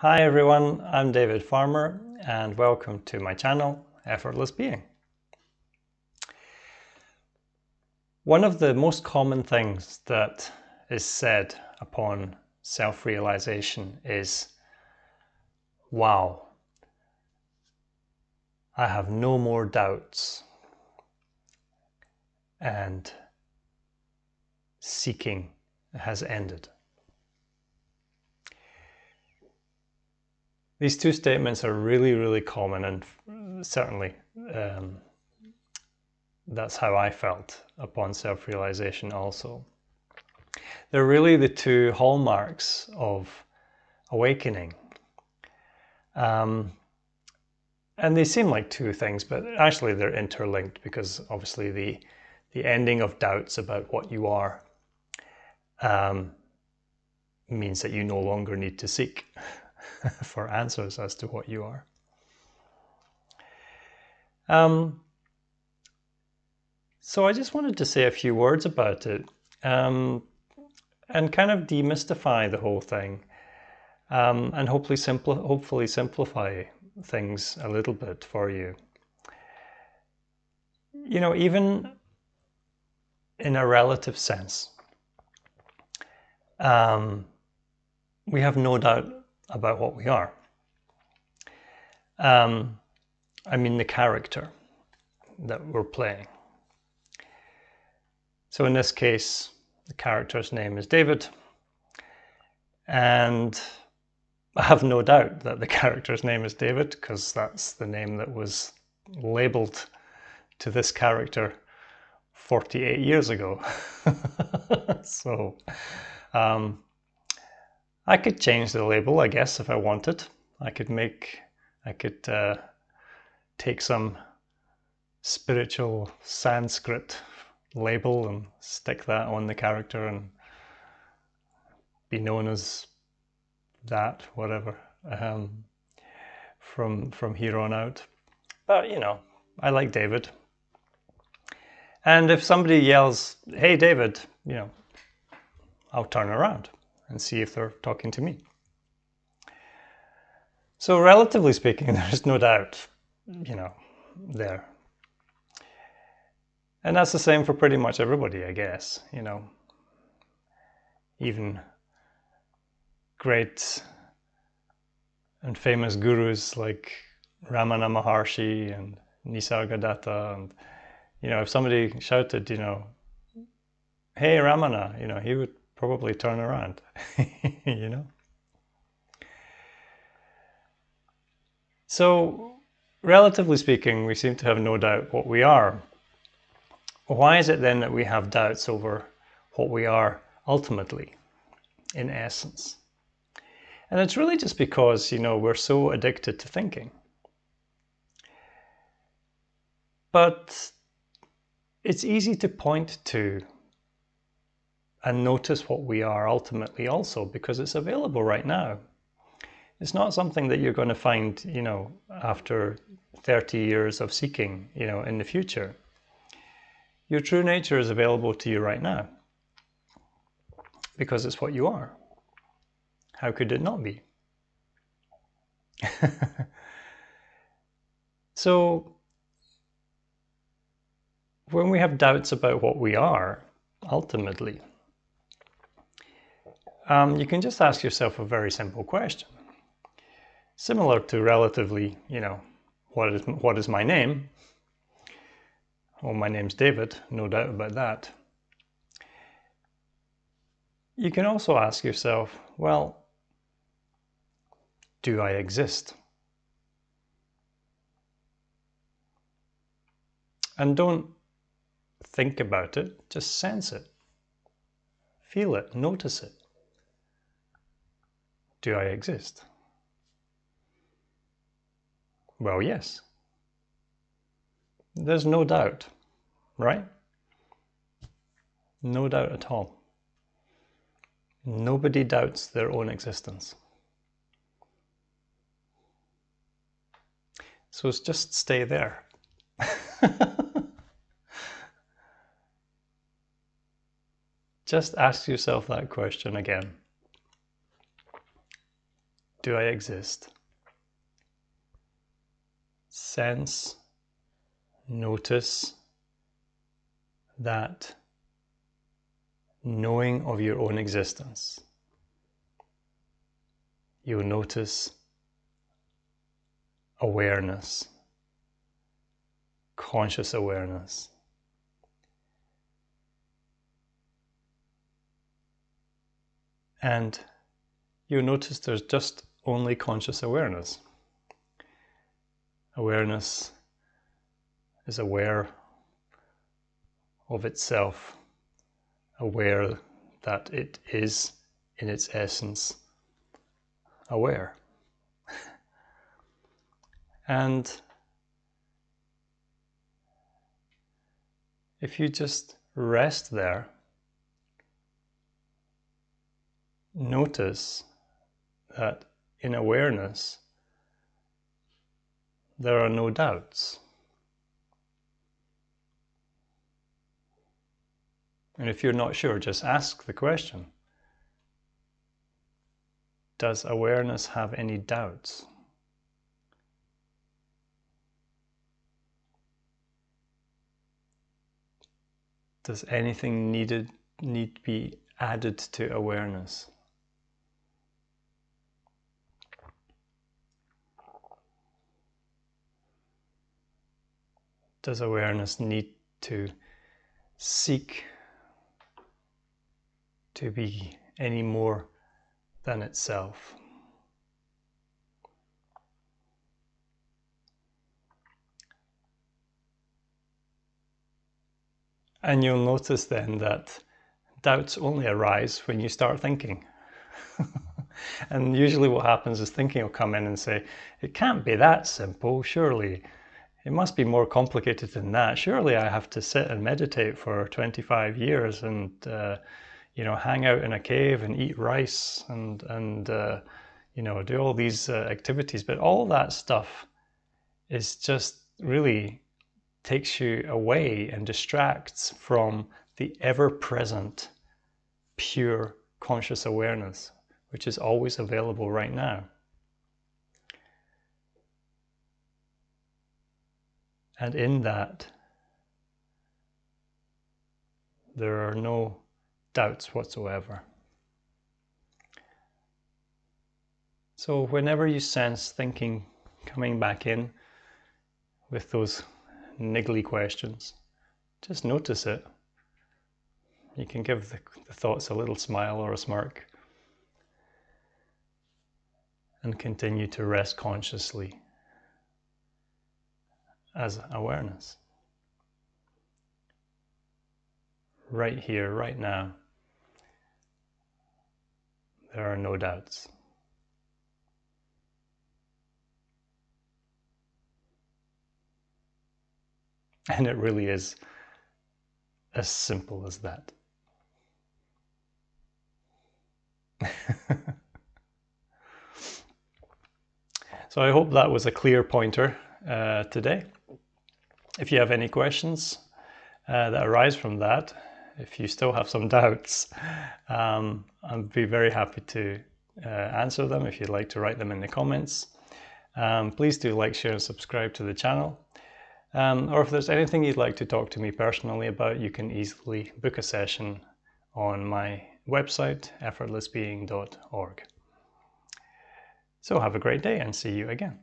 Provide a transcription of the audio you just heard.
Hi everyone, I'm David Farmer and welcome to my channel, Effortless Being. One of the most common things that is said upon self-realization is, wow, I have no more doubts and seeking has ended. These two statements are really common, and certainly that's how I felt upon self-realization also. They're really the two hallmarks of awakening. And they seem like two things, but actually they're interlinked, because obviously the ending of doubts about what you are means that you no longer need to seek for answers as to what you are. So I just wanted to say a few words about it and kind of demystify the whole thing and hopefully simplify things a little bit for you. You know, even in a relative sense, we have no doubt about what we are. I mean the character that we're playing. So in this case, the character's name is David, and I have no doubt that the character's name is David, because that's the name that was labeled to this character 48 years ago. So I could change the label, I guess, if I wanted. I could take some spiritual Sanskrit label and stick that on the character and be known as that, whatever, from here on out. But you know, I like David. And if somebody yells, "Hey David," you know, I'll turn around and see if they're talking to me. So relatively speaking, there's no doubt, you know, there. And that's the same for pretty much everybody, I guess, you know. Even great and famous gurus like Ramana Maharshi and Nisargadatta, and you know, if somebody shouted, you know, "Hey Ramana," you know, he would probably turn around, you know. So, relatively speaking, we seem to have no doubt what we are. Why is it then that we have doubts over what we are ultimately, in essence? And it's really just because, you know, we're so addicted to thinking. But it's easy to point to and notice what we are ultimately also, because it's available right now. It's not something that you're going to find, you know, after 30 years of seeking, you know, in the future. Your true nature is available to you right now because it's what you are. How could it not be? So when we have doubts about what we are, ultimately, you can just ask yourself a very simple question. Similar to relatively, you know, what is my name? Well, my name's David, no doubt about that. You can also ask yourself, well, do I exist? And don't think about it, just sense it. Feel it, notice it. Do I exist? Well, yes. There's no doubt, right? No doubt at all. Nobody doubts their own existence. So it's just stay there. Just ask yourself that question again. do I exist? Sense, notice that knowing of your own existence. You'll notice awareness, conscious awareness. And you'll notice there's just only conscious awareness. Awareness is aware of itself, aware that it is, in its essence, aware. And if you just rest there, notice that in awareness there are no doubts. And if you're not sure, just ask the question. Does awareness have any doubts? Does anything need to be added to awareness? Does awareness need to seek to be any more than itself? And you'll notice then that doubts only arise when you start thinking. And usually what happens is thinking will come in and say, it can't be that simple, surely. It must be more complicated than that. Surely I have to sit and meditate for 25 years and hang out in a cave and eat rice and do all these activities. But all that stuff is just really takes you away and distracts from the ever-present, pure conscious awareness, which is always available right now. And in that, there are no doubts whatsoever. So whenever you sense thinking coming back in with those niggly questions, just notice it. You can give the thoughts a little smile or a smirk and continue to rest consciously as awareness. Right here, right now, there are no doubts. And it really is as simple as that. So I hope that was a clear pointer today. If you have any questions that arise from that, if you still have some doubts, I'd be very happy to answer them if you'd like to write them in the comments. Please do like, share and subscribe to the channel. Or if there's anything you'd like to talk to me personally about, you can easily book a session on my website, effortlessbeing.org. So have a great day and see you again.